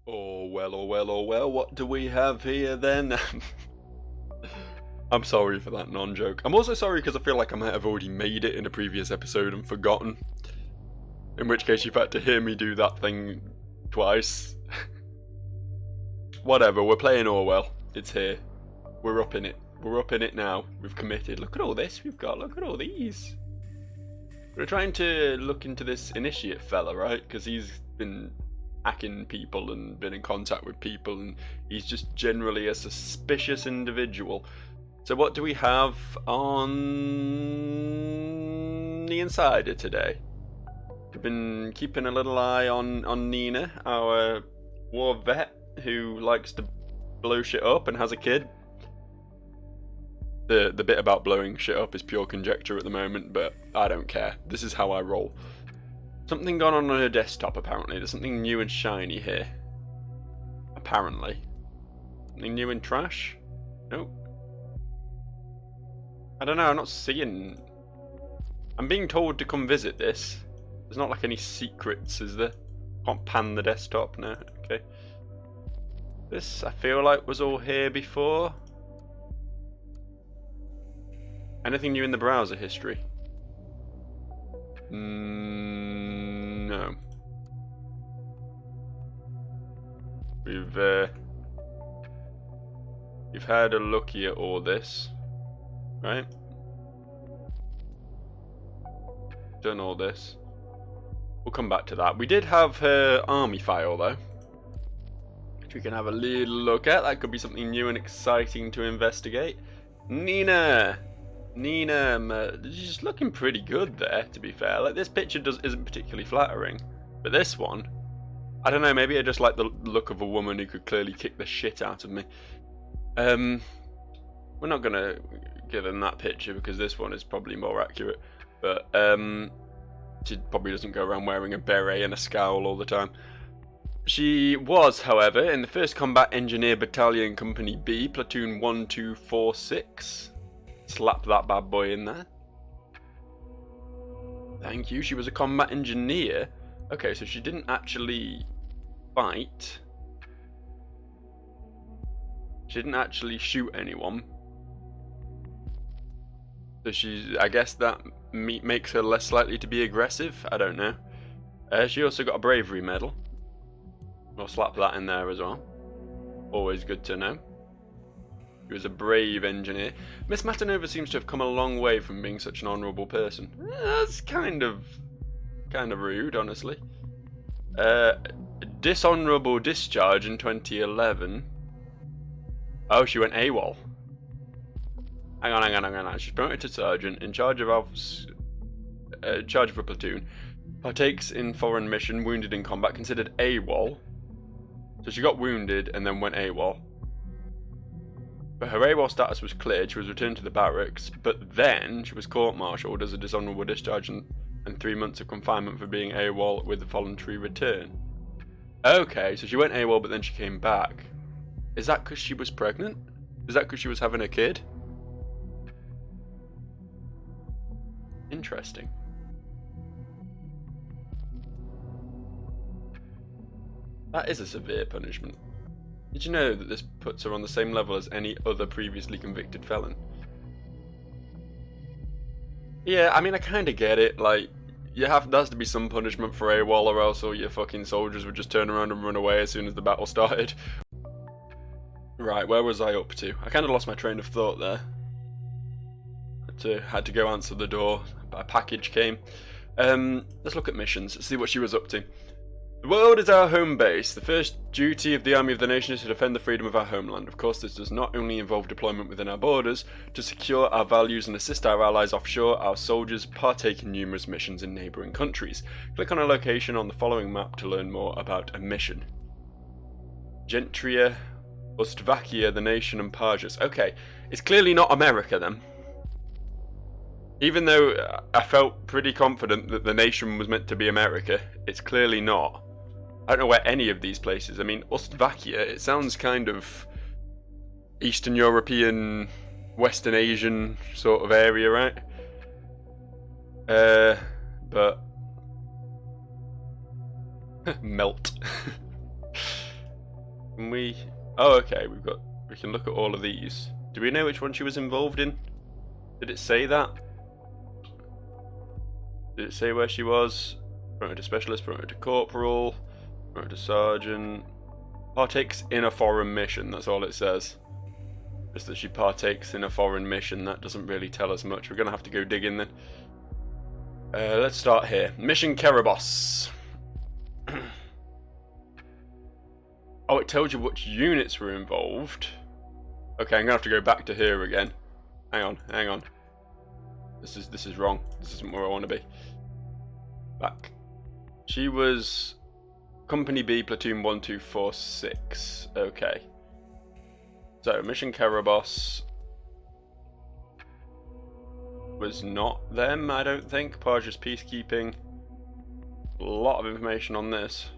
Oh well, what do we have here then? I'm sorry for that non-joke. I'm also sorry because I feel like I might have already made it in a previous episode and forgotten. In which case you've had to hear me do that thing twice. Whatever, we're playing Orwell. It's here. We're up in it. We're up in it now. We've committed. Look at all this we've got. Look at all these. We're trying to look into this initiate fella, right? Because he's been hacking people and been in contact with people, and he's just generally a suspicious individual. So what do we have on the Insider today? We've been keeping a little eye on Nina, our war vet who likes to blow shit up and has a kid. The bit about blowing shit up is pure conjecture at the moment, but I don't care. This is how I roll. Something gone on her desktop, apparently. There's something new and shiny here. Apparently. Something new and trash? Nope. I don't know, I'm not seeing... I'm being told to come visit this. There's not like any secrets, is there? Can't pan the desktop, no? Okay. This, I feel like, was all here before. Anything new in the browser history? No. We've had a looky at all this, right? Done all this. We'll come back to that. We did have her army file though, which we can have a little look at. That could be something new and exciting to investigate. Nina, she's looking pretty good there, to be fair. Like, this picture isn't particularly flattering, but this one, I don't know, maybe I just like the look of a woman who could clearly kick the shit out of me. We're not gonna give him that picture because this one is probably more accurate, but she probably doesn't go around wearing a beret and a scowl all the time. She was, however, in the 1st Combat Engineer Battalion Company B, Platoon 1246. Slap that bad boy in there. Thank you. She was a combat engineer. Okay, so she didn't actually fight. She didn't actually shoot anyone. So I guess that makes her less likely to be aggressive. I don't know. She also got a bravery medal. We'll slap that in there as well. Always good to know. He was a brave engineer. Miss Matanova seems to have come a long way from being such an honourable person. That's kind of rude, honestly. Dishonourable discharge in 2011. Oh, she went AWOL. Hang on. She's promoted to sergeant, in charge of a platoon. Partakes in foreign mission, wounded in combat, considered AWOL. So she got wounded and then went AWOL. But her AWOL status was cleared, she was returned to the barracks, but then she was court-martialed as a dishonourable discharge and 3 months of confinement for being AWOL with a voluntary return. Okay, so she went AWOL but then she came back. Is that because she was pregnant? Is that because she was having a kid? Interesting. That is a severe punishment. Did you know that this puts her on the same level as any other previously convicted felon? Yeah, I mean, I kind of get it. Like, there has to be some punishment for AWOL, or else all your fucking soldiers would just turn around and run away as soon as the battle started. Right, where was I up to? I kind of lost my train of thought there. Had to go answer the door. A package came. Let's look at missions. See what she was up to. The world is our home base. The first duty of the Army of the Nation is to defend the freedom of our homeland. Of course, this does not only involve deployment within our borders. To secure our values and assist our allies offshore, our soldiers partake in numerous missions in neighbouring countries. Click on a location on the following map to learn more about a mission. Gentria, Ostvakia, the nation, and Parjas. Okay, it's clearly not America then. Even though I felt pretty confident that the nation was meant to be America, it's clearly not. I don't know where any of these places. I mean, Ostvakia, it sounds kind of Eastern European, Western Asian sort of area, right? But melt. Can we... Oh, okay, we can look at all of these. Do we know which one she was involved in? Did it say that? Did it say where she was? Promoted to specialist, promoted to corporal, promoted to sergeant. Partakes in a foreign mission, that's all it says. Just that she partakes in a foreign mission, that doesn't really tell us much. We're going to have to go digging then. Let's start here. Mission Kerebos. Oh, it tells you which units were involved. Okay, I'm going to have to go back to here again. Hang on. This is wrong. This isn't where I want to be. Back. She was Company B, Platoon 1246. Okay. So, Mission Kerebos was not them, I don't think. Parja's peacekeeping. A lot of information on this.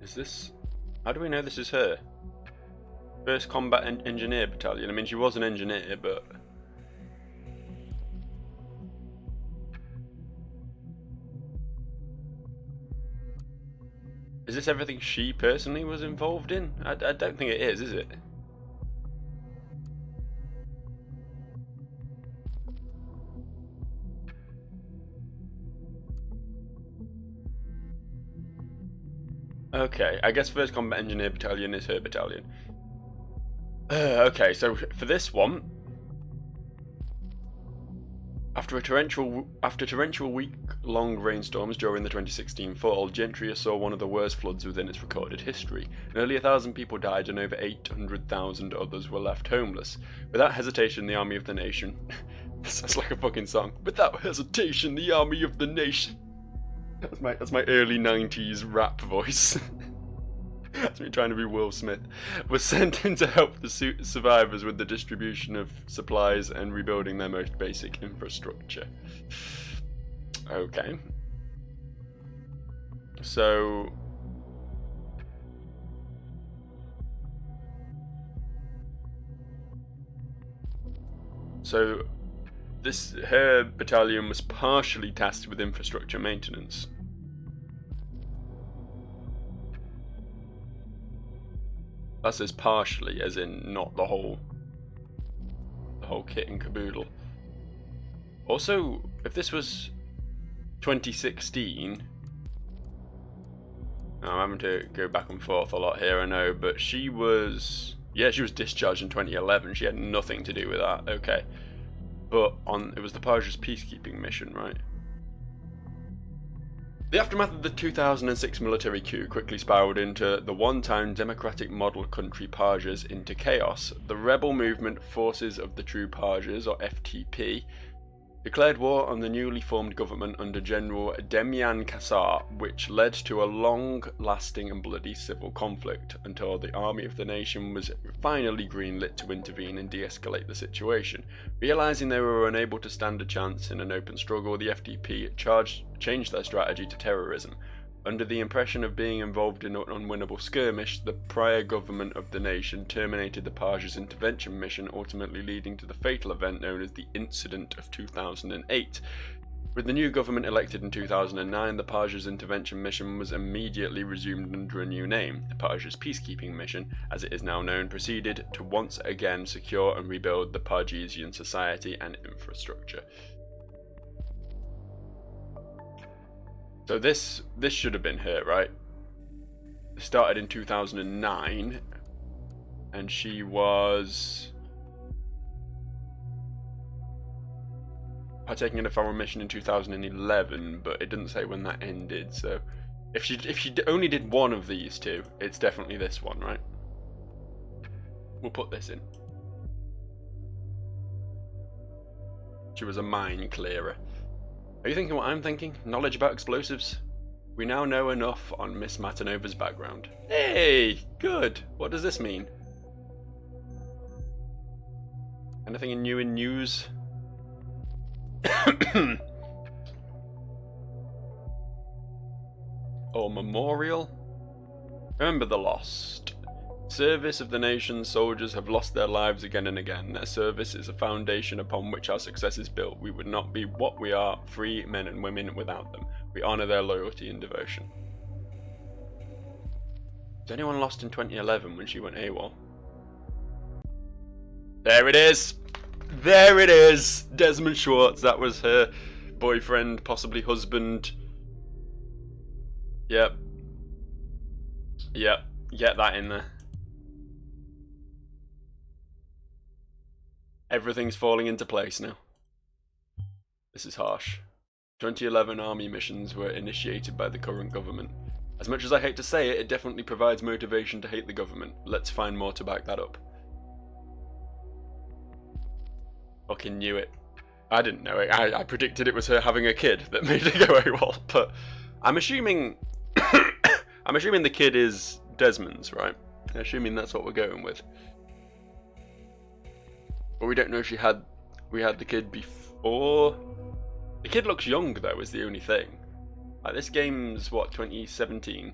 Is this... How do we know this is her? First Combat Engineer Battalion. I mean, she was an engineer, but... Is this everything she personally was involved in? I don't think it is it? Okay, I guess First Combat Engineer Battalion is her battalion. Okay, so for this one, after torrential week-long rainstorms during the 2016 fall, Gentry saw one of the worst floods within its recorded history. Nearly 1,000 people died and over 800,000 others were left homeless. Without hesitation, the Army of the Nation... That's like a fucking song. Without hesitation, the Army of the Nation... That's my early 90s rap voice. That's me trying to be Will Smith. Was sent in to help the survivors with the distribution of supplies and rebuilding their most basic infrastructure. Okay. So... her battalion was partially tasked with infrastructure maintenance. That says partially, as in not the whole kit and caboodle. Also, if this was 2016, I'm having to go back and forth a lot here, I know, but she was discharged in 2011. She had nothing to do with that. Okay. But it was the Parja's peacekeeping mission, right? The aftermath of the 2006 military coup quickly spiraled into the one-time democratic model country Parjas into chaos. The rebel movement Forces of the True Parjas, or FTP, declared war on the newly formed government under General Demian Kassar, which led to a long-lasting and bloody civil conflict, until the Army of the Nation was finally greenlit to intervene and de-escalate the situation. Realising they were unable to stand a chance in an open struggle, the FDP changed their strategy to terrorism. Under the impression of being involved in an unwinnable skirmish, the prior government of the nation terminated the Parja's intervention mission, ultimately leading to the fatal event known as the Incident of 2008. With the new government elected in 2009, the Parja's intervention mission was immediately resumed under a new name. The Parja's peacekeeping mission, as it is now known, proceeded to once again secure and rebuild the Parjesian society and infrastructure. So this should have been her, right? It started in 2009, and she was partaking in a foreign mission in 2011, but it didn't say when that ended. So if she only did one of these two, it's definitely this one, right? We'll put this in. She was a mine clearer. Are you thinking what I'm thinking? Knowledge about explosives? We now know enough on Miss Matanova's background. Hey! Good! What does this mean? Anything new in news? Or memorial? Remember the lost. Service of the nation's soldiers have lost their lives again and again. Their service is a foundation upon which our success is built. We would not be what we are, free men and women, without them. We honour their loyalty and devotion. Was anyone lost in 2011 when she went AWOL? There it is! There it is! Desmond Schwartz, that was her boyfriend, possibly husband. Yep. Yep, get that in there. Everything's falling into place now. This is harsh. 2011 army missions were initiated by the current government. As much as I hate to say it, it definitely provides motivation to hate the government. Let's find more to back that up. Fucking knew it. I didn't know it. I predicted it was her having a kid that made her go AWOL, but I'm assuming I'm assuming the kid is Desmond's, right? I'm assuming that's what we're going with. But we don't know if we had the kid before. The kid looks young though, is the only thing. Like, this game's what, 2017?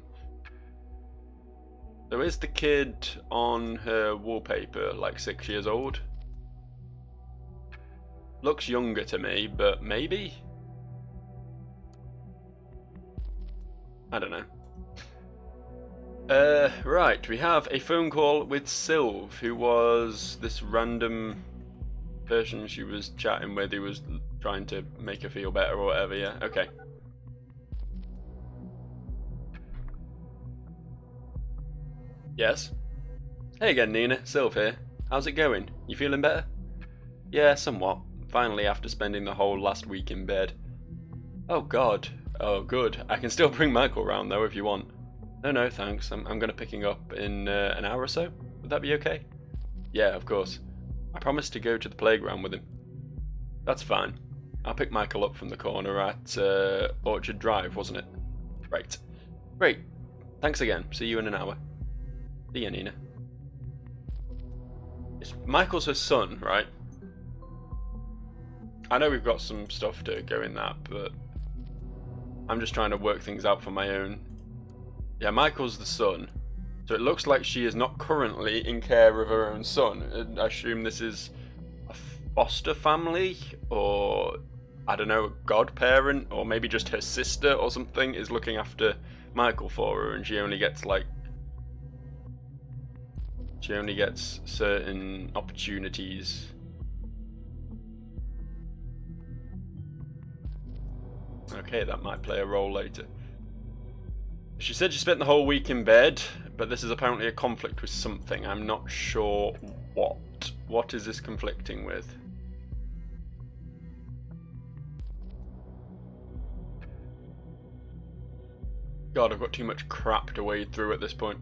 So is the kid on her wallpaper like 6 years old? Looks younger to me, but maybe? I don't know. Right, we have a phone call with Sylv, who was this random person she was chatting with who was trying to make her feel better or whatever, yeah? Okay. Yes? Hey again, Nina. Sylv here. How's it going? You feeling better? Yeah, somewhat. Finally, after spending the whole last week in bed. Oh god. Oh good. I can still bring Michael round though if you want. No, thanks. I'm gonna picking up in an hour or so. Would that be okay? Yeah, of course. I promised to go to the playground with him. That's fine. I'll pick Michael up from the corner at Orchard Drive, wasn't it? Right. Great. Thanks again. See you in an hour. See ya, Nina. Michael's her son, right? I know we've got some stuff to go in that, but I'm just trying to work things out for my own. Yeah, Michael's the son. So it looks like she is not currently in care of her own son. I assume this is a foster family, or I don't know, a godparent, or maybe just her sister or something is looking after Michael for her, and she only gets certain opportunities. Okay, that might play a role later. She said she spent the whole week in bed, but this is apparently a conflict with something. I'm not sure what. What is this conflicting with? God, I've got too much crap to wade through at this point.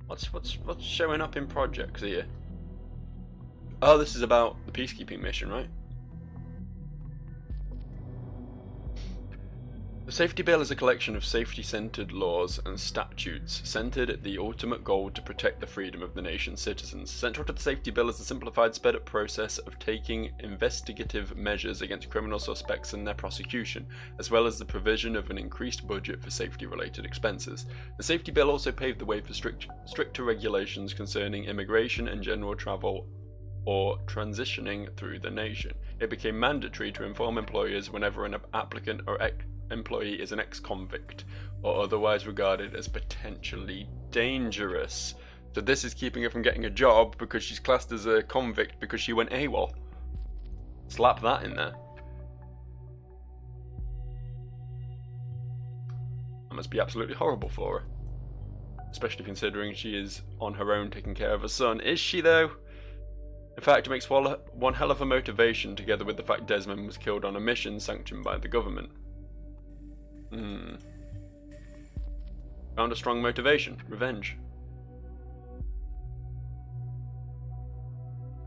What's showing up in projects here? Oh, this is about the peacekeeping mission, right? The Safety Bill is a collection of safety-centered laws and statutes centered at the ultimate goal to protect the freedom of the nation's citizens. Central to the Safety Bill is the simplified, sped-up process of taking investigative measures against criminal suspects and their prosecution, as well as the provision of an increased budget for safety-related expenses. The Safety Bill also paved the way for stricter regulations concerning immigration and general travel or transitioning through the nation. It became mandatory to inform employers whenever an applicant or employee is an ex-convict or otherwise regarded as potentially dangerous. So this is keeping her from getting a job because she's classed as a convict because she went AWOL. Slap that in there. That must be absolutely horrible for her. Especially considering she is on her own taking care of her son. Is she though? In fact, it makes one hell of a motivation, together with the fact Desmond was killed on a mission sanctioned by the government. Found a strong motivation. Revenge.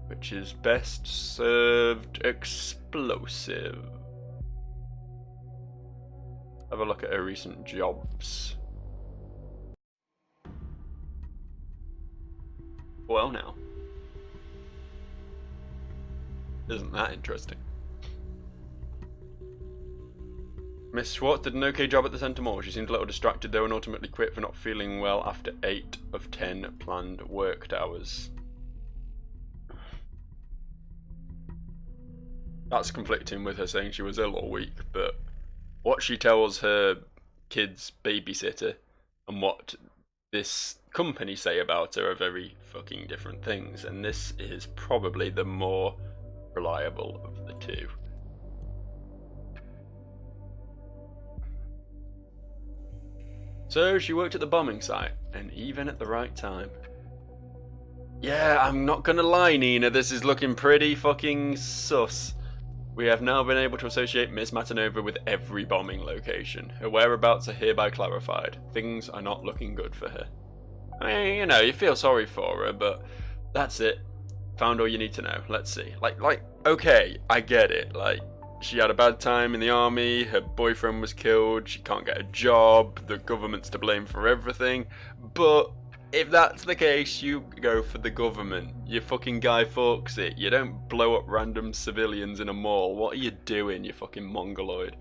Which is best served explosive. Have a look at her recent jobs. Well now. Isn't that interesting? Miss Schwartz did an okay job at the Centre Mall. She seemed a little distracted though and ultimately quit for not feeling well after 8 of 10 planned worked hours. That's conflicting with her saying she was ill all week, but what she tells her kid's babysitter and what this company say about her are very fucking different things, and this is probably the more reliable of the two. So she worked at the bombing site, and even at the right time. Yeah, I'm not gonna lie, Nina, this is looking pretty fucking sus. We have now been able to associate Miss Matanova with every bombing location. Her whereabouts are hereby clarified. Things are not looking good for her. I mean, you know, you feel sorry for her, but that's it. Found all you need to know. Let's see. Okay, I get it. Like, she had a bad time in the army, her boyfriend was killed, she can't get a job, the government's to blame for everything, but if that's the case, you go for the government. You fucking Guy Fawkes it. You don't blow up random civilians in a mall. What are you doing, you fucking mongoloid?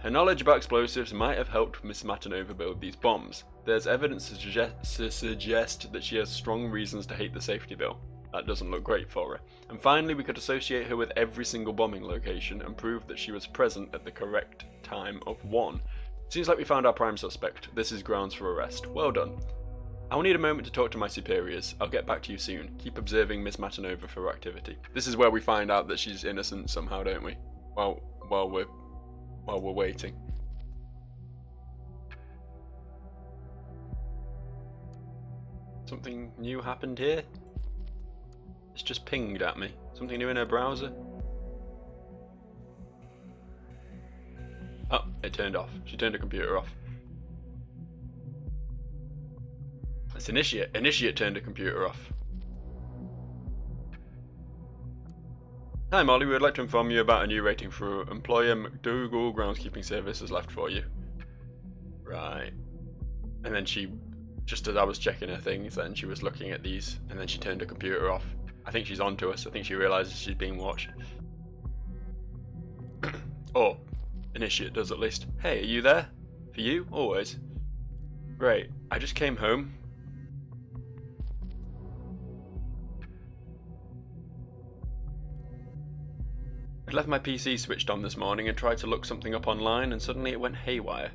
Her knowledge about explosives might have helped Miss Matanova build these bombs. There's evidence to suggest that she has strong reasons to hate the safety bill. That doesn't look great for her. And finally, we could associate her with every single bombing location and prove that she was present at the correct time of one. Seems like we found our prime suspect. This is grounds for arrest. Well done. I will need a moment to talk to my superiors. I'll get back to you soon. Keep observing Miss Matanova for her activity. This is where we find out that she's innocent somehow, don't we? While we're waiting. Something new happened here? It's just pinged at me. Something new in her browser? Oh, it turned off. She turned her computer off. It's Initiate. Initiate turned her computer off. Hi Molly, we would like to inform you about a new rating for employer McDougal Groundskeeping Service has left for you. Right. And then she, just as I was checking her things, then she was looking at these, and then she turned her computer off. I think she's onto us. I think she realises she's being watched. Or, Initiate does at least. Hey, are you there? For you? Always. Great. I just came home. I'd left my PC switched on this morning and tried to look something up online, and suddenly it went haywire.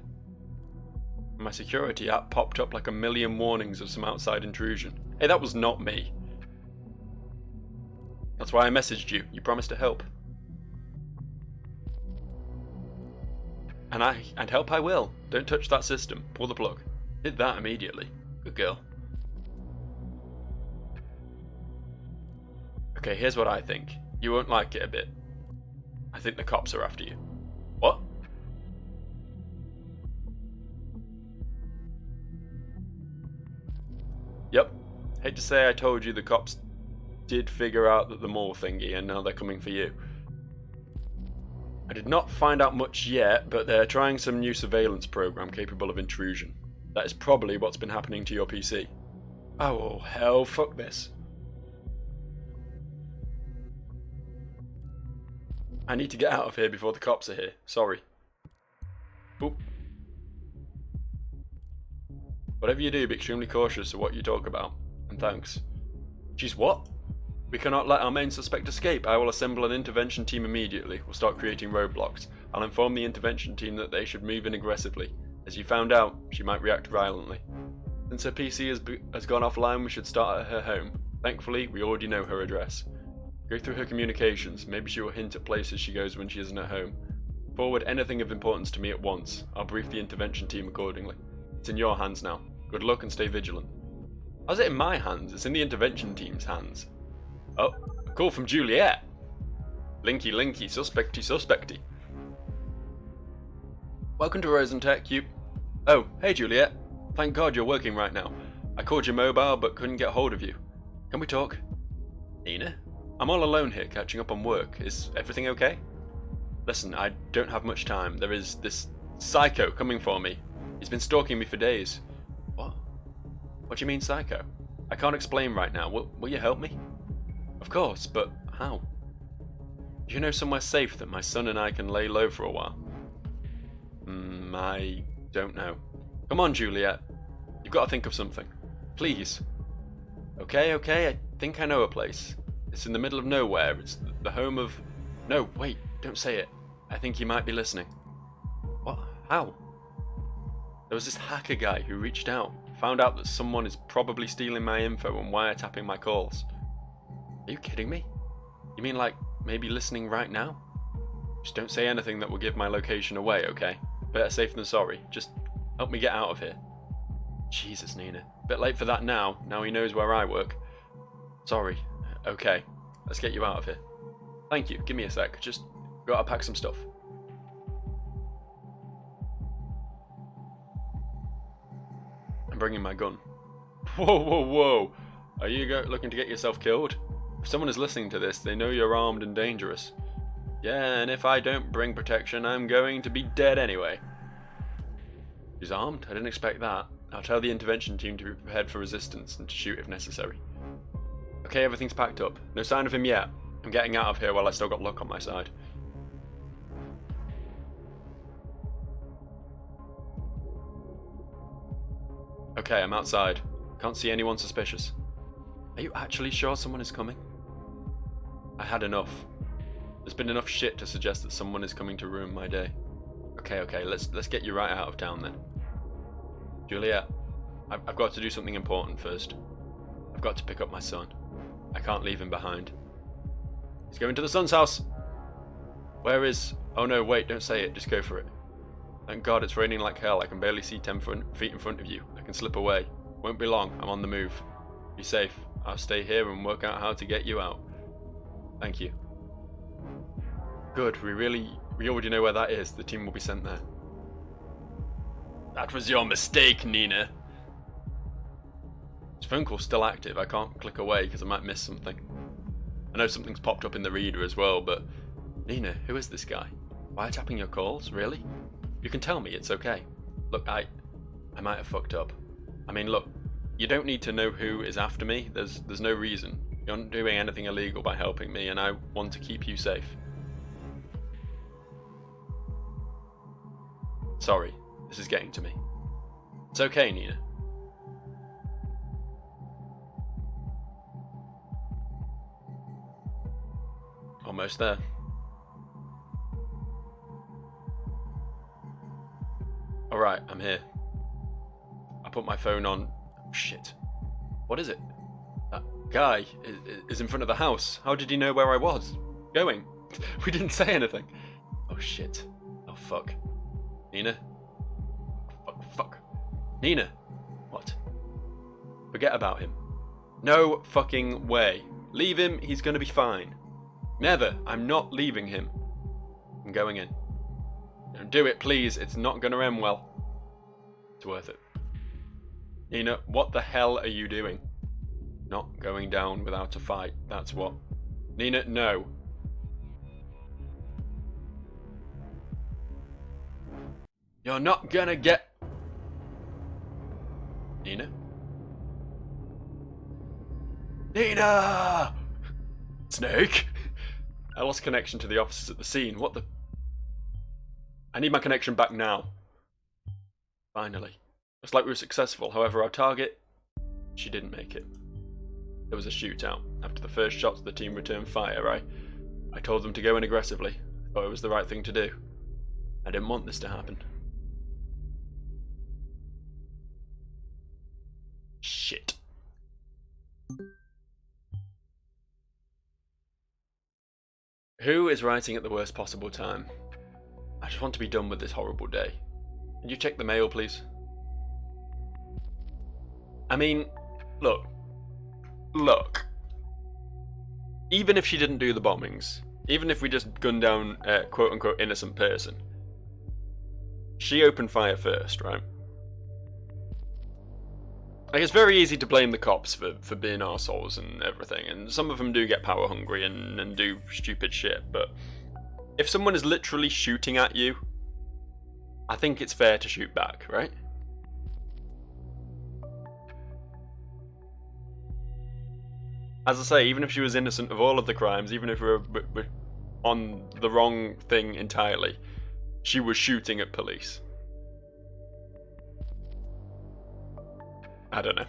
My security app popped up like a million warnings of some outside intrusion. Hey, that was not me. That's why I messaged you. You promised to help. And help I will. Don't touch that system. Pull the plug. Did that immediately. Good girl. Okay, here's what I think. You won't like it a bit. I think the cops are after you. What? Yep. Hate to say I told you the cops did figure out that the mall thingy, and now they're coming for you. I did not find out much yet, but they're trying some new surveillance program capable of intrusion. That is probably what's been happening to your PC. Oh hell, fuck this. I need to get out of here before the cops are here. Sorry. Oop. Whatever you do, be extremely cautious of what you talk about. And thanks. Jeez, what? We cannot let our main suspect escape. I will assemble an intervention team immediately. We'll start creating roadblocks. I'll inform the intervention team that they should move in aggressively. As you found out, she might react violently. Since her PC has gone offline, we should start at her home. Thankfully, we already know her address. Go through her communications. Maybe she will hint at places she goes when she isn't at home. Forward anything of importance to me at once. I'll brief the intervention team accordingly. It's in your hands now. Good luck and stay vigilant. How's it in my hands? It's in the intervention team's hands. Oh, a call from Juliet. Linky, linky, suspecty, suspecty. Welcome to Rosentech, you... Oh, hey Juliet. Thank God you're working right now. I called your mobile but couldn't get hold of you. Can we talk? Nina? I'm all alone here catching up on work. Is everything okay? Listen, I don't have much time. There is this psycho coming for me. He's been stalking me for days. What? What do you mean psycho? I can't explain right now. Will you help me? Of course, but how? Do you know somewhere safe that my son and I can lay low for a while? I don't know. Come on, Juliet. You've got to think of something. Please. Okay, I think I know a place. It's in the middle of nowhere. It's the home of... No, wait, don't say it. I think you might be listening. What? How? There was this hacker guy who reached out. Found out that someone is probably stealing my info and wiretapping my calls. Are you kidding me? You mean like maybe listening right now? Just don't say anything that will give my location away, okay? Better safe than sorry. Just help me get out of here. Jesus, Nina. Bit late for that now. Now he knows where I work. Sorry. Okay. Let's get you out of here. Thank you. Give me a sec. Just gotta pack some stuff. I'm bringing my gun. Whoa. Are you looking to get yourself killed? If someone is listening to this, they know you're armed and dangerous. Yeah, and if I don't bring protection, I'm going to be dead anyway. She's armed? I didn't expect that. I'll tell the intervention team to be prepared for resistance and to shoot if necessary. Okay, everything's packed up. No sign of him yet. I'm getting out of here while I still got luck on my side. Okay, I'm outside. Can't see anyone suspicious. Are you actually sure someone is coming? I had enough. There's been enough shit to suggest that someone is coming to ruin my day. Okay, let's get you right out of town then. Juliet, I've got to do something important first. I've got to pick up my son. I can't leave him behind. He's going to the son's house! Where is... Oh no, wait, don't say it, just go for it. Thank God it's raining like hell. I can barely see 10 feet in front of you. I can slip away. Won't be long, I'm on the move. Be safe. I'll stay here and work out how to get you out. Thank you. Good, we already know where that is. The team will be sent there. That was your mistake, Nina. This phone call's still active. I can't click away because I might miss something. I know something's popped up in the reader as well, but... Nina, who is this guy? Wiretapping your calls? Really? You can tell me, it's okay. Look, I might have fucked up. I mean, look, you don't need to know who is after me. There's no reason. You're not doing anything illegal by helping me, and I want to keep you safe. Sorry, this is getting to me. It's okay, Nina. Almost there. Alright, I'm here. I put my phone on. Oh, shit. What is it? That guy is in front of the house. How did he know where I was going? We didn't say anything. Oh shit. Oh fuck. Nina? Fuck. Nina! What? Forget about him. No fucking way. Leave him, he's gonna be fine. Never. I'm not leaving him. I'm going in. Don't do it, please. It's not gonna end well. It's worth it. Nina, what the hell are you doing? Not going down without a fight, that's what. Nina, no. You're not gonna get... Nina? Nina! Snake? I lost connection to the officers at the scene. What the... I need my connection back now. Finally. Looks like we were successful. However, our target... She didn't make it. There was a shootout. After the first shots, the team returned fire. I told them to go in aggressively. I thought it was the right thing to do. I didn't want this to happen. Shit. Who is writing at the worst possible time? I just want to be done with this horrible day. Can you check the mail, please? I mean, look. Even if she didn't do the bombings, even if we just gunned down a quote-unquote innocent person, she opened fire first, right? Like, it's very easy to blame the cops for being arseholes and everything, and some of them do get power hungry and do stupid shit, but if someone is literally shooting at you, I think it's fair to shoot back, right? As I say, even if she was innocent of all of the crimes, even if we're on the wrong thing entirely. She was shooting at police. I don't know.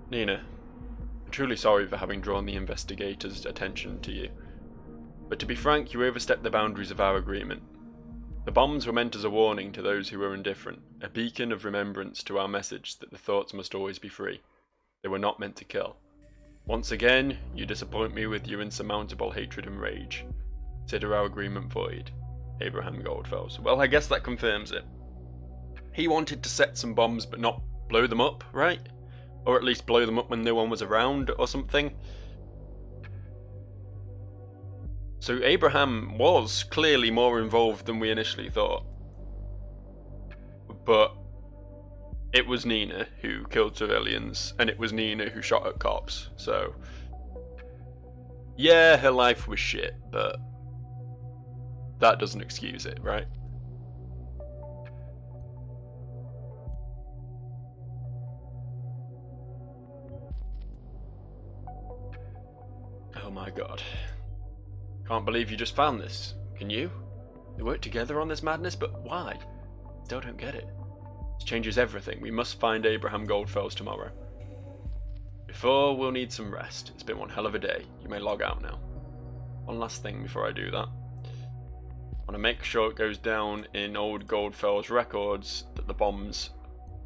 Nina, I'm truly sorry for having drawn the investigators' attention to you. But to be frank, you overstepped the boundaries of our agreement. The bombs were meant as a warning to those who were indifferent, a beacon of remembrance to our message that the thoughts must always be free. They were not meant to kill. Once again, you disappoint me with your insurmountable hatred and rage. Consider our agreement void. Abraham Goldfells. Well, I guess that confirms it. He wanted to set some bombs but not blow them up, right? Or at least blow them up when no one was around or something. So Abraham was clearly more involved than we initially thought. But it was Nina who killed civilians, and it was Nina who shot at cops. So yeah, her life was shit, but that doesn't excuse it, right? Oh my god. Can't believe you just found this. Can you? They worked together on this madness, but why? Still don't get it. This changes everything. We must find Abraham Goldfells tomorrow. Before, we'll need some rest. It's been one hell of a day. You may log out now. One last thing before I do that. I want to make sure it goes down in old Goldfells records that the bombs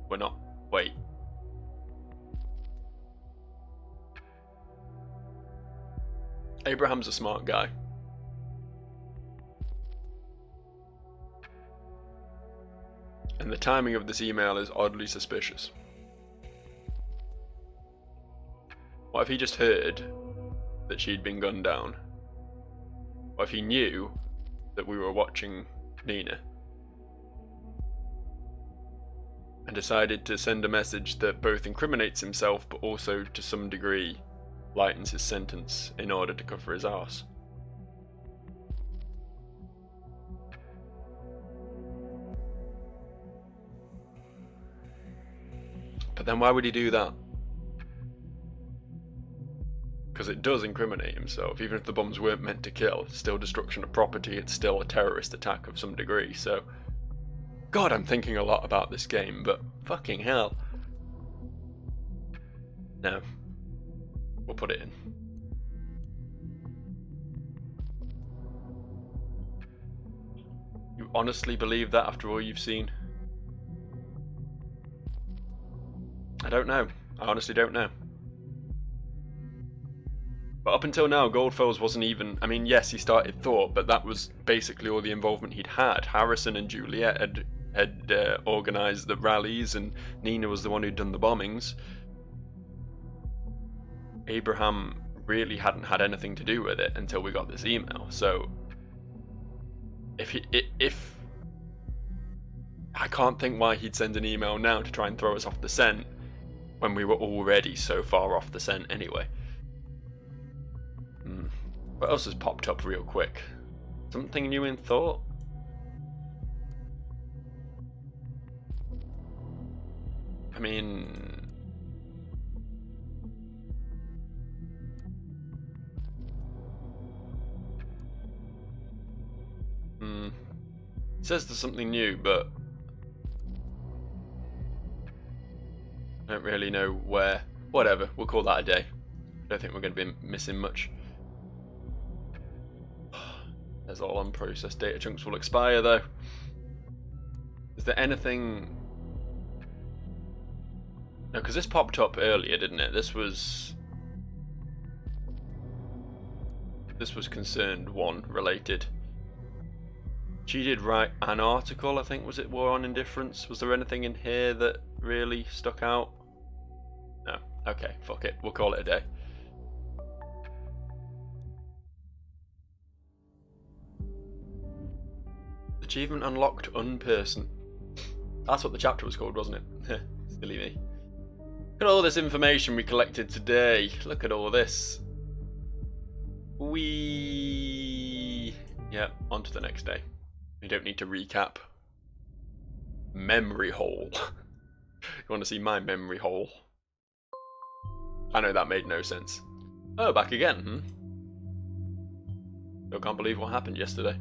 were not... Wait. Abraham's a smart guy. And the timing of this email is oddly suspicious. What if he just heard that she'd been gunned down? What if he knew that we were watching Nina and decided to send a message that both incriminates himself but also to some degree lightens his sentence in order to cover his arse? But then why would he do that? Because it does incriminate himself. Even if the bombs weren't meant to kill, it's still destruction of property, it's still a terrorist attack of some degree. So God, I'm thinking a lot about this game, but fucking hell. No. We'll put it in. You honestly believe that after all you've seen? I don't know. I honestly don't know. But up until now, Goldfells wasn't even... I mean, yes, he started Thought, but that was basically all the involvement he'd had. Harrison and Juliet had organised the rallies, and Nina was the one who'd done the bombings. Abraham really hadn't had anything to do with it until we got this email. So, if I can't think why he'd send an email now to try and throw us off the scent when we were already so far off the scent anyway. What else has popped up real quick? Something new in Thought? I mean... It says there's something new, but I don't really know where. Whatever, we'll call that a day. Don't think we're going to be missing much. There's all unprocessed data chunks will expire though. Is there anything... No, because this popped up earlier, didn't it? This was Concerned One related. She did write an article, I think, was it War on Indifference? Was there anything in here that really stuck out? No. Okay, fuck it. We'll call it a day. Achievement unlocked, unperson. That's what the chapter was called, wasn't it? Silly me. Look at all this information we collected today. Look at all this. Yep, on to the next day. We don't need to recap. Memory hole. You want to see my memory hole? I know that made no sense. Oh, back again, Still can't believe what happened yesterday.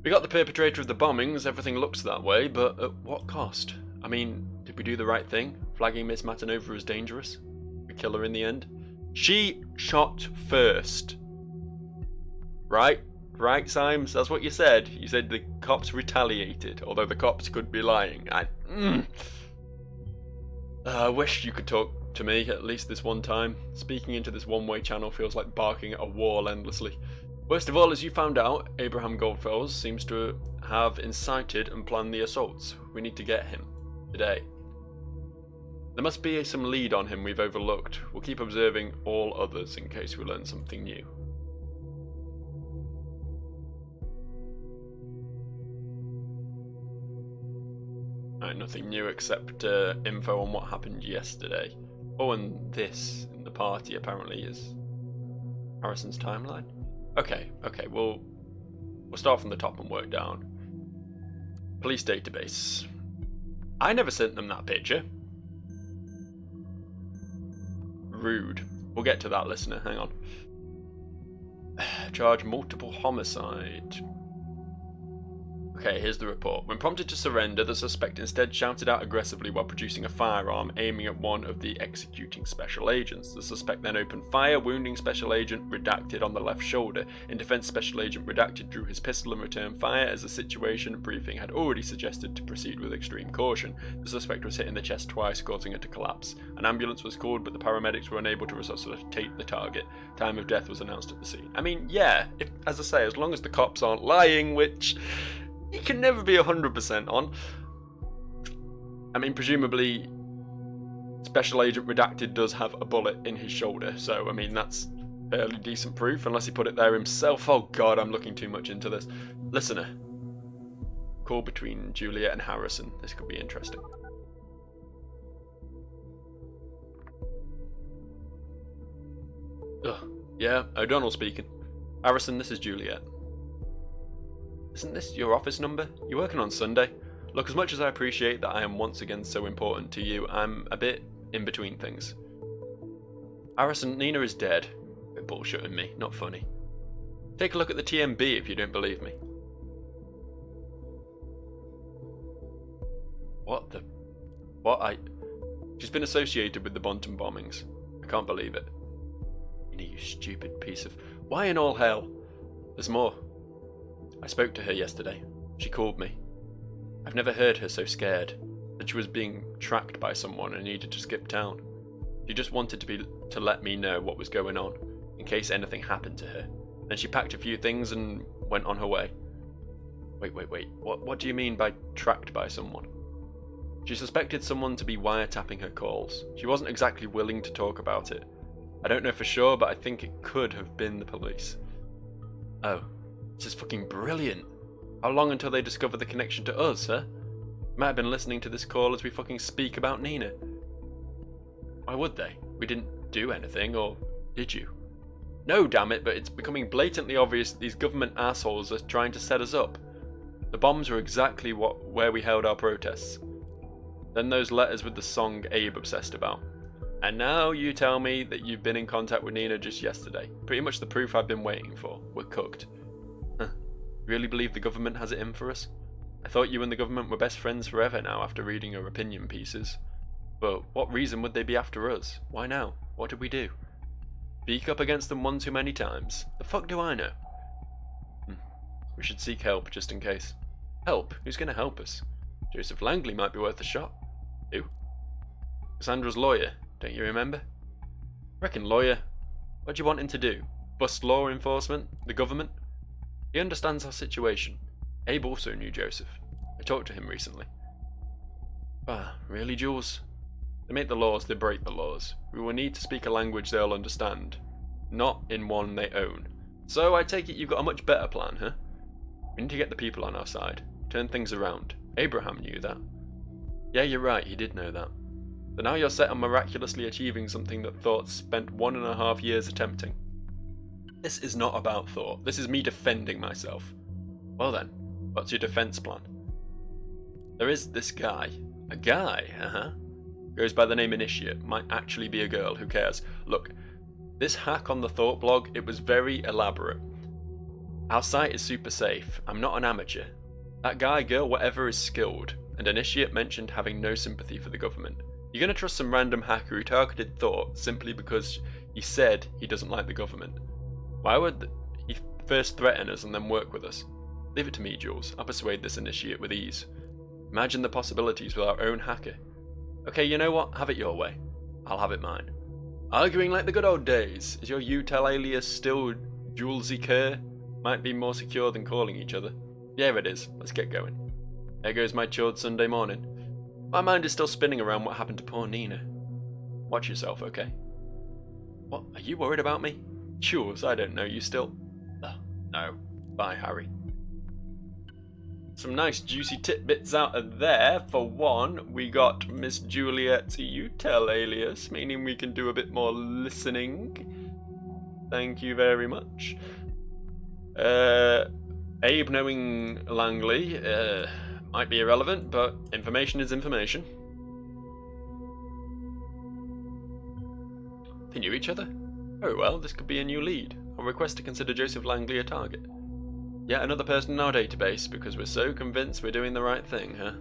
We got the perpetrator of the bombings, everything looks that way, but at what cost? I mean, did we do the right thing? Flagging Miss Matanova as dangerous? We kill her in the end? She shot first. Right? Right, Symes? That's what you said. You said the cops retaliated, although the cops could be lying. I wish you could talk to me at least this one time. Speaking into this one-way channel feels like barking at a wall endlessly. Worst of all, as you found out, Abraham Goldfells seems to have incited and planned the assaults. We need to get him. Today. There must be some lead on him we've overlooked. We'll keep observing all others in case we learn something new. Right, nothing new except info on what happened yesterday. Oh, and this in the party apparently is Harrison's timeline. Okay, we'll start from the top and work down. Police database. I never sent them that picture. Rude. We'll get to that, listener. Hang on. Charge multiple homicide. Okay, here's the report. When prompted to surrender, the suspect instead shouted out aggressively while producing a firearm, aiming at one of the executing special agents. The suspect then opened fire, wounding Special Agent Redacted on the left shoulder. In defense, Special Agent Redacted drew his pistol and returned fire as the situation briefing had already suggested to proceed with extreme caution. The suspect was hit in the chest twice, causing it to collapse. An ambulance was called, but the paramedics were unable to resuscitate the target. Time of death was announced at the scene. I mean, yeah, as I say, as long as the cops aren't lying, which you can never be 100% on. I mean, presumably, Special Agent Redacted does have a bullet in his shoulder, so, I mean, that's fairly decent proof, unless he put it there himself. Oh god, I'm looking too much into this. Listener. Call between Juliet and Harrison. This could be interesting. Ugh. Yeah, O'Donnell speaking. Harrison, this is Juliet. Isn't this your office number? You're working on Sunday? Look, as much as I appreciate that I am once again so important to you, I'm a bit in between things. Harrison, Nina is dead. Bit bullshitting me, not funny. Take a look at the TMB if you don't believe me. She's been associated with the Bonton bombings. I can't believe it. Nina, you stupid piece of... Why in all hell? There's more. I spoke to her yesterday. She called me. I've never heard her so scared. That she was being tracked by someone and needed to skip town. She just wanted to let me know what was going on, in case anything happened to her. Then she packed a few things and went on her way. Wait. What do you mean by tracked by someone? She suspected someone to be wiretapping her calls. She wasn't exactly willing to talk about it. I don't know for sure, but I think it could have been the police. Oh. This is fucking brilliant. How long until they discover the connection to us, huh? Might have been listening to this call as we fucking speak about Nina. Why would they? We didn't do anything, or did you? No, damn it, but it's becoming blatantly obvious that these government assholes are trying to set us up. The bombs were exactly where we held our protests. Then those letters with the song Abe obsessed about. And now you tell me that you've been in contact with Nina just yesterday. Pretty much the proof I've been waiting for. We're cooked. Really believe the government has it in for us? I thought you and the government were best friends forever now after reading your opinion pieces. But what reason would they be after us? Why now? What did we do? Speak up against them one too many times. The fuck do I know? We should seek help just in case. Help? Who's going to help us? Joseph Langley might be worth a shot. Who? Cassandra's lawyer, don't you remember? Reckon lawyer. What do you want him to do? Bust law enforcement? The government? He understands our situation. Abe also knew Joseph. I talked to him recently. Ah, really, Jules? They make the laws, they break the laws. We will need to speak a language they'll understand, not in one they own. So I take it you've got a much better plan, huh? We need to get the people on our side, turn things around. Abraham knew that. Yeah, you're right, he did know that. But now you're set on miraculously achieving something that Thought spent 1.5 years attempting. This is not about Thought, this is me defending myself. Well then, what's your defense plan? There is this guy. A guy, Goes by the name Initiate. Might actually be a girl. Who cares? Look, this hack on the Thought blog, it was very elaborate. Our site is super safe. I'm not an amateur. That guy, girl, whatever is skilled. And Initiate mentioned having no sympathy for the government. You're gonna trust some random hacker who targeted Thought simply because he said he doesn't like the government. Why would he first threaten us and then work with us? Leave it to me, Jules. I'll persuade this Initiate with ease. Imagine the possibilities with our own hacker. Okay, you know what? Have it your way. I'll have it mine. Arguing like the good old days. Is your UTEL alias still Julesy Kerr? Might be more secure than calling each other. Yeah, it is. Let's get going. There goes my chilled Sunday morning. My mind is still spinning around what happened to poor Nina. Watch yourself, okay? What? Are you worried about me? Jules, I don't know you still. No. Bye, Harry. Some nice juicy tidbits out of there. For one, we got Miss Juliet's UTEL alias, meaning we can do a bit more listening. Thank you very much. Abe knowing Langley might be irrelevant, but information is information. They knew each other? Oh well, this could be a new lead. I'll request to consider Joseph Langley a target. Yet another person in our database, because we're so convinced we're doing the right thing, huh?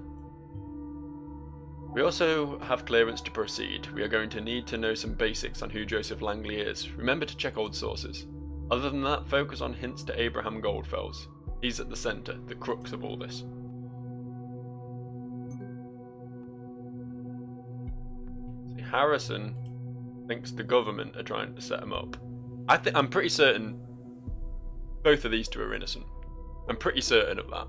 We also have clearance to proceed. We are going to need to know some basics on who Joseph Langley is. Remember to check old sources. Other than that, focus on hints to Abraham Goldfels. He's at the centre, the crux of all this. See, Harrison thinks the government are trying to set him up. I'm pretty certain both of these two are innocent. I'm pretty certain of that.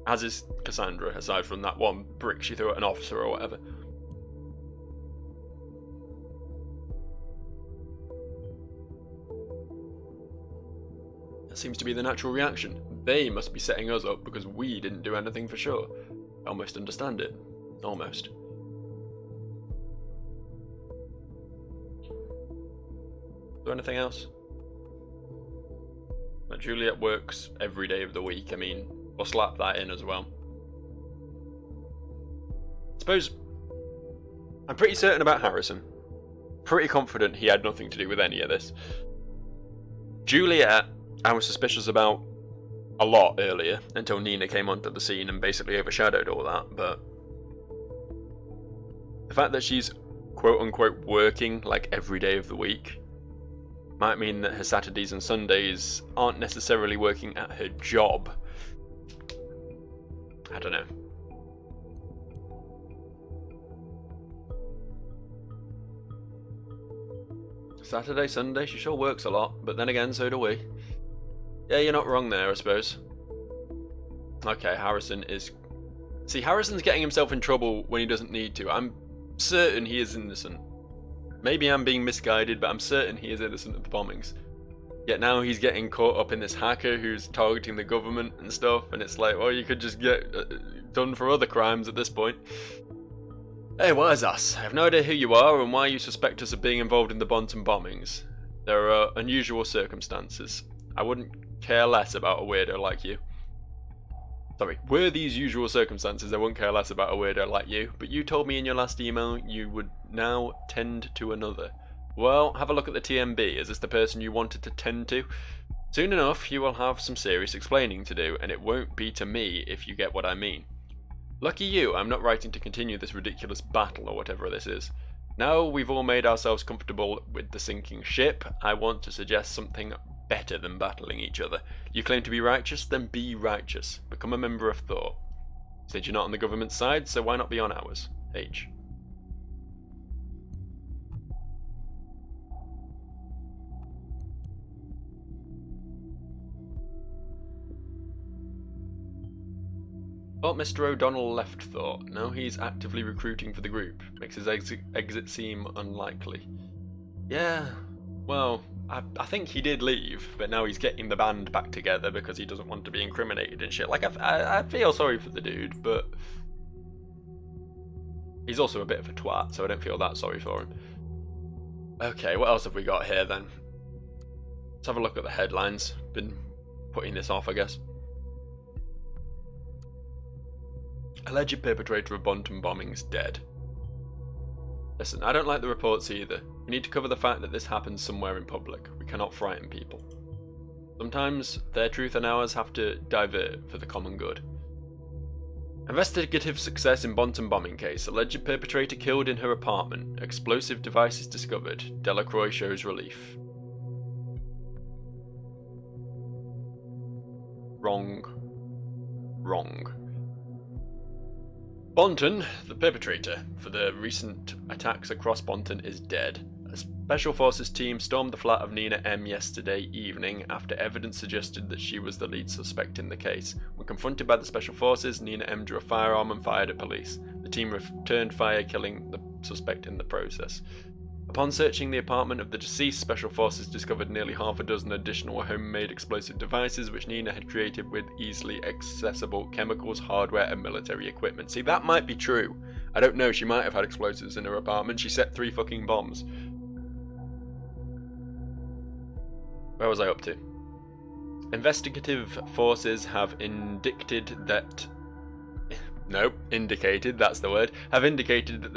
As is Cassandra, aside from that one brick she threw at an officer or whatever. That seems to be the natural reaction. They must be setting us up because we didn't do anything for sure. I almost understand it. Almost. Is there anything else? But Juliet works every day of the week. I mean, we'll slap that in as well. I suppose I'm pretty certain about Harrison. Pretty confident he had nothing to do with any of this. Juliet, I was suspicious about a lot earlier, until Nina came onto the scene and basically overshadowed all that, but the fact that she's quote-unquote working like every day of the week might mean that her Saturdays and Sundays aren't necessarily working at her job. I don't know. Saturday, Sunday, she sure works a lot, but then again, so do we. Yeah, you're not wrong there, I suppose. Okay, Harrison is... See, Harrison's getting himself in trouble when he doesn't need to. I'm certain he is innocent. Maybe I'm being misguided, but I'm certain he is innocent of the bombings. Yet now he's getting caught up in this hacker who's targeting the government and stuff, and it's like, well, you could just get done for other crimes at this point. Hey, what is us? I have no idea who you are and why you suspect us of being involved in the Bonton bombings. There are unusual circumstances. I wouldn't care less about a weirdo like you. Sorry, were these usual circumstances, I wouldn't care less about a weirdo like you, but you told me in your last email you would now tend to another. Well, have a look at the TMB. Is this the person you wanted to tend to? Soon enough, you will have some serious explaining to do, and it won't be to me if you get what I mean. Lucky you, I'm not writing to continue this ridiculous battle or whatever this is. Now we've all made ourselves comfortable with the sinking ship, I want to suggest something better than battling each other. You claim to be righteous, then be righteous. Become a member of Thought. Said you're not on the government's side, so why not be on ours? H. But Mr. O'Donnell left Thought. Now he's actively recruiting for the group. Makes his exit seem unlikely. Yeah, well, I think he did leave, but now he's getting the band back together because he doesn't want to be incriminated and shit. Like, I feel sorry for the dude, but he's also a bit of a twat, so I don't feel that sorry for him. Okay, what else have we got here then? Let's have a look at the headlines. Been putting this off, I guess. Alleged perpetrator of Bonton bombings dead. Listen, I don't like the reports either. We need to cover the fact that this happens somewhere in public. We cannot frighten people. Sometimes their truth and ours have to divert for the common good. Investigative success in Bonton bombing case. Alleged perpetrator killed in her apartment. Explosive devices discovered. Delacroix shows relief. Wrong. Wrong. Bonton, the perpetrator for the recent attacks across Bonton, is dead. A special forces team stormed the flat of Nina M yesterday evening after evidence suggested that she was the lead suspect in the case. When confronted by the special forces, Nina M drew a firearm and fired at police. The team returned fire, killing the suspect in the process. Upon searching the apartment of the deceased, special forces discovered nearly half a dozen additional homemade explosive devices which Nina had created with easily accessible chemicals, hardware and military equipment. See, that might be true. I don't know, she might have had explosives in her apartment. She set 3 fucking bombs. Where was I up to? Investigative forces have indicated that the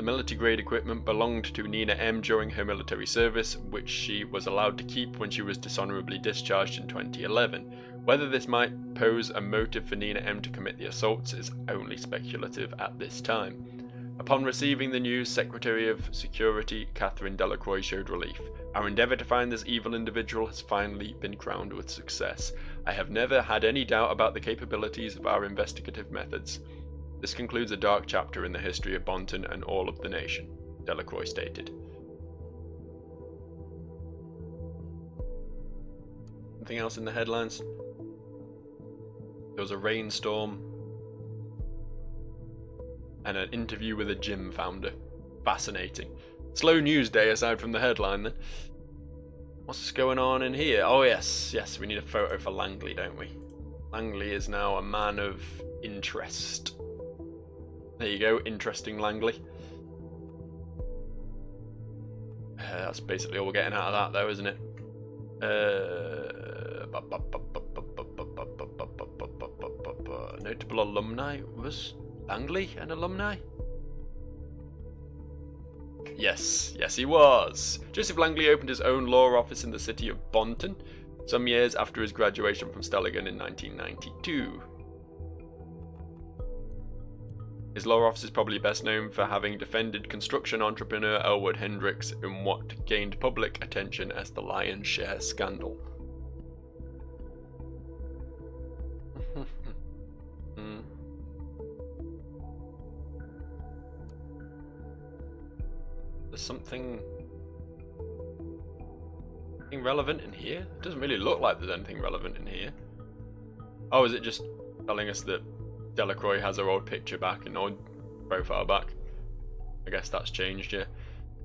military-grade equipment belonged to Nina M during her military service, which she was allowed to keep when she was dishonorably discharged in 2011. Whether this might pose a motive for Nina M to commit the assaults is only speculative at this time. Upon receiving the news, Secretary of Security Catherine Delacroix showed relief. Our endeavour to find this evil individual has finally been crowned with success. I have never had any doubt about the capabilities of our investigative methods. This concludes a dark chapter in the history of Bonton and all of the nation, Delacroix stated. Anything else in the headlines? There was a rainstorm and an interview with a gym founder. Fascinating. Slow news day aside from the headline then. What's going on in here? Oh yes, we need a photo for Langley, don't we? Langley is now a man of interest. There you go, interesting Langley. That's basically all we're getting out of that though, isn't it? Notable alumni. Was Langley an alumni? Yes he was. Joseph Langley opened his own law office in the city of Bonton some years after his graduation from Stelligan in 1992. His law office is probably best known for having defended construction entrepreneur Elwood Hendricks in what gained public attention as the Lion's Share scandal. There's something relevant in here? It doesn't really look like there's anything relevant in here. Oh, is it just telling us that Delacroix has her old picture back and old profile back? I guess that's changed, yeah.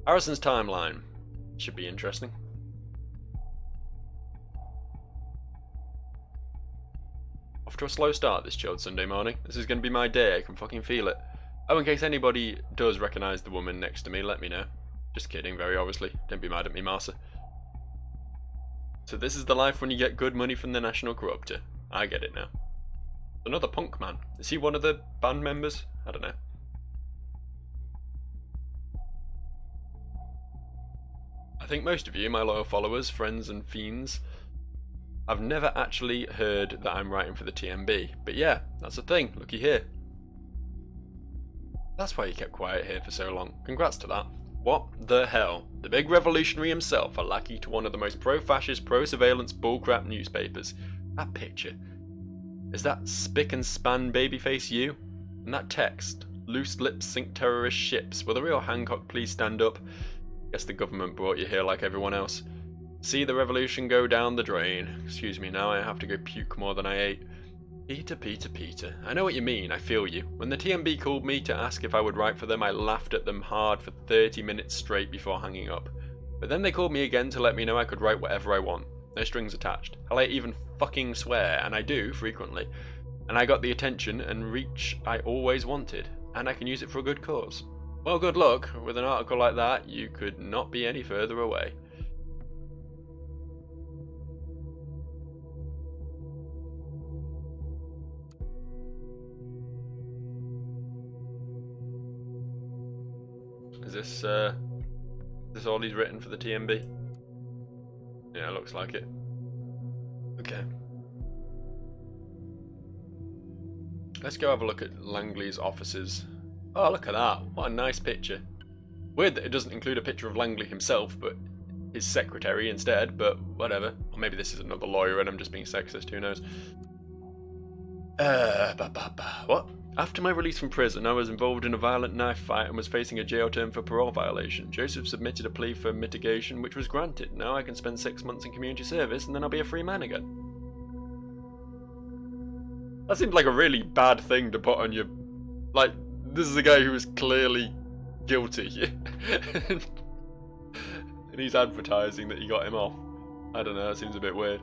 Harrison's timeline. Should be interesting. Off to a slow start this chilled Sunday morning. This is going to be my day, I can fucking feel it. Oh, in case anybody does recognise the woman next to me, let me know. Just kidding, very obviously. Don't be mad at me, Martha. So this is the life when you get good money from the National Corrupter. I get it now. Another punk man. Is he one of the band members? I don't know. I think most of you, my loyal followers, friends and fiends, I've never actually heard that I'm writing for the TMB. But yeah, that's a thing. Looky here. That's why you kept quiet here for so long. Congrats to that. What the hell? The big revolutionary himself, a lackey to one of the most pro-fascist, pro-surveillance bullcrap newspapers. That picture. Is that spick and span babyface you? And that text, loose lips sink terrorist ships. Will the real Hancock please stand up? Guess the government brought you here like everyone else. See the revolution go down the drain. Excuse me, now I have to go puke more than I ate. Peter. I know what you mean, I feel you. When the TMB called me to ask if I would write for them, I laughed at them hard for 30 minutes straight before hanging up. But then they called me again to let me know I could write whatever I want. No strings attached. Hell, I even fucking swear, and I do frequently. And I got the attention and reach I always wanted, and I can use it for a good cause. Well, good luck. With an article like that, you could not be any further away. this all he's written for the TMB? Yeah, looks like it. Okay. Let's go have a look at Langley's offices. Oh, look at that. What a nice picture. Weird that it doesn't include a picture of Langley himself, but his secretary instead, but whatever. Or maybe this is another lawyer and I'm just being sexist, who knows. What? After my release from prison, I was involved in a violent knife fight and was facing a jail term for parole violation. Joseph submitted a plea for mitigation, which was granted. Now I can spend 6 months in community service and then I'll be a free man again. That seems like a really bad thing to put on your... Like, this is a guy who is clearly guilty. And he's advertising that he got him off. I don't know, it seems a bit weird.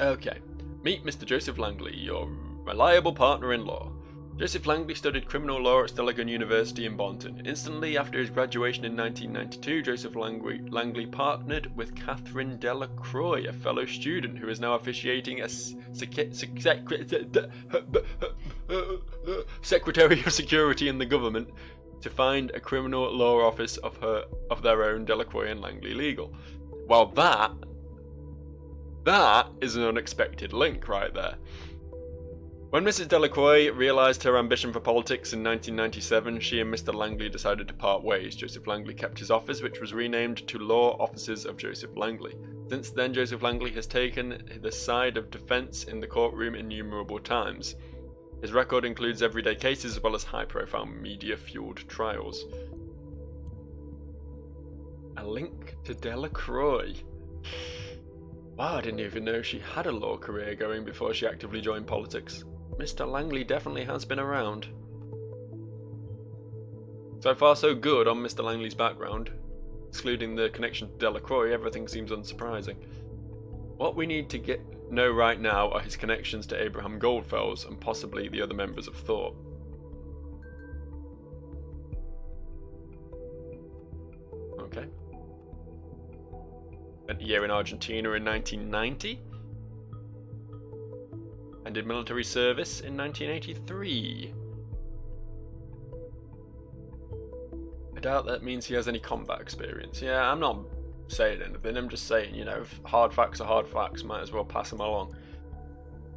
Okay. Meet Mr. Joseph Langley, your reliable partner-in-law. Joseph Langley studied criminal law at Stelligan University in Bonton. Instantly after his graduation in 1992, Joseph Langley partnered with Catherine Delacroix, a fellow student who is now officiating as Secretary of Security in the government, to find a criminal law office of their own, Delacroix and Langley Legal. Well, that is an unexpected link right there. When Mrs. Delacroix realised her ambition for politics in 1997, she and Mr. Langley decided to part ways. Joseph Langley kept his office, which was renamed to Law Offices of Joseph Langley. Since then, Joseph Langley has taken the side of defence in the courtroom innumerable times. His record includes everyday cases as well as high-profile media-fueled trials. A link to Delacroix. Wow, I didn't even know she had a law career going before she actively joined politics. Mr. Langley definitely has been around. So far so good on Mr. Langley's background. Excluding the connection to Delacroix, everything seems unsurprising. What we need to know right now are his connections to Abraham Goldfellows and possibly the other members of Thought. Okay. Spent a year in Argentina in 1990. And did military service in 1983. I doubt that means he has any combat experience. Yeah, I'm not saying anything, I'm just saying, you know, if hard facts are hard facts, might as well pass them along.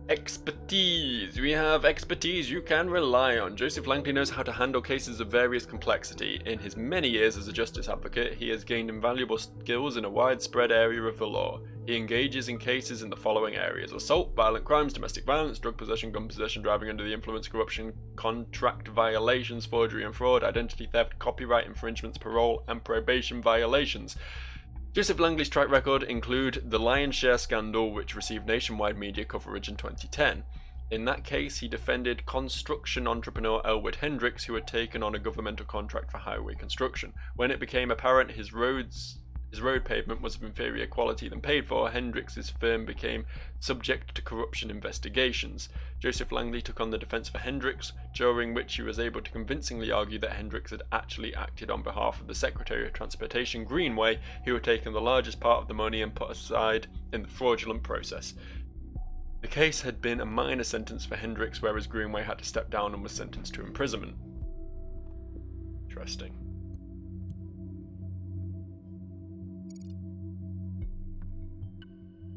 Expertise. We have expertise you can rely on. Joseph Langley knows how to handle cases of various complexity. In his many years as a justice advocate, he has gained invaluable skills in a widespread area of the law. He engages in cases in the following areas: assault, violent crimes, domestic violence, drug possession, gun possession, driving under the influence, corruption, contract violations, forgery and fraud, identity theft, copyright infringements, parole and probation violations. Joseph Langley's track record include the lion's share scandal, which received nationwide media coverage in 2010. In that case, he defended construction entrepreneur Elwood Hendricks, who had taken on a governmental contract for highway construction. When it became apparent his road pavement was of inferior quality than paid for, Hendricks' firm became subject to corruption investigations. Joseph Langley took on the defence for Hendricks, during which he was able to convincingly argue that Hendricks had actually acted on behalf of the Secretary of Transportation, Greenway, who had taken the largest part of the money and put aside in the fraudulent process. The case had been a minor sentence for Hendricks, whereas Greenway had to step down and was sentenced to imprisonment. Interesting.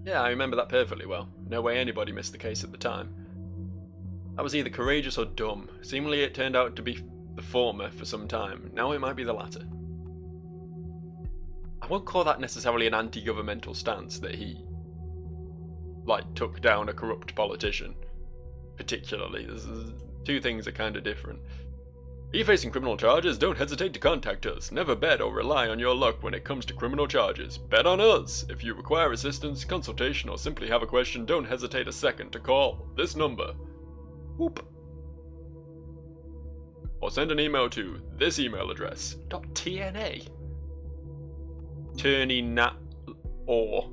Yeah, I remember that perfectly well. No way anybody missed the case at the time. That was either courageous or dumb. Seemingly it turned out to be the former for some time. Now it might be the latter. I won't call that necessarily an anti-governmental stance that he, took down a corrupt politician. Particularly. Two things are kind of different. Are you facing criminal charges? Don't hesitate to contact us. Never bet or rely on your luck when it comes to criminal charges. Bet on us! If you require assistance, consultation, or simply have a question, don't hesitate a second to call this number. Whoop. Or send an email to this email address. .tna. Attorney Nat or.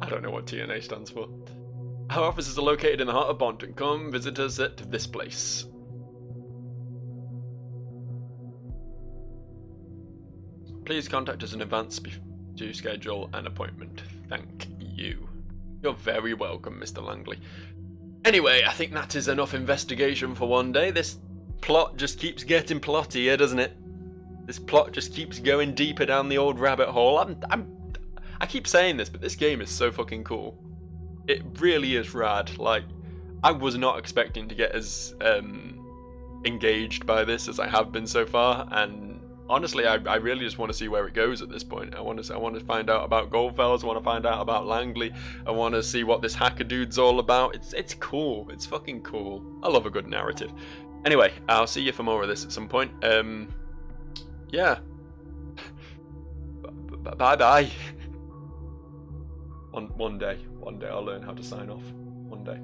I don't know what TNA stands for. Our offices are located in the heart of Bonton. Come visit us at this place. Please contact us in advance to schedule an appointment. Thank you. You're very welcome, Mr. Langley. Anyway, I think that is enough investigation for one day. This plot just keeps getting plottier, doesn't it? This plot just keeps going deeper down the old rabbit hole. I keep saying this, but this game is so fucking cool. It really is rad. Like, I was not expecting to get as engaged by this as I have been so far, and honestly, I really just want to see where it goes at this point. I want to find out about Goldfellas. I want to find out about Langley. I want to see what this hacker dude's all about. It's cool. It's fucking cool. I love a good narrative. Anyway, I'll see you for more of this at some point. Yeah. Bye bye. One day I'll learn how to sign off. One day.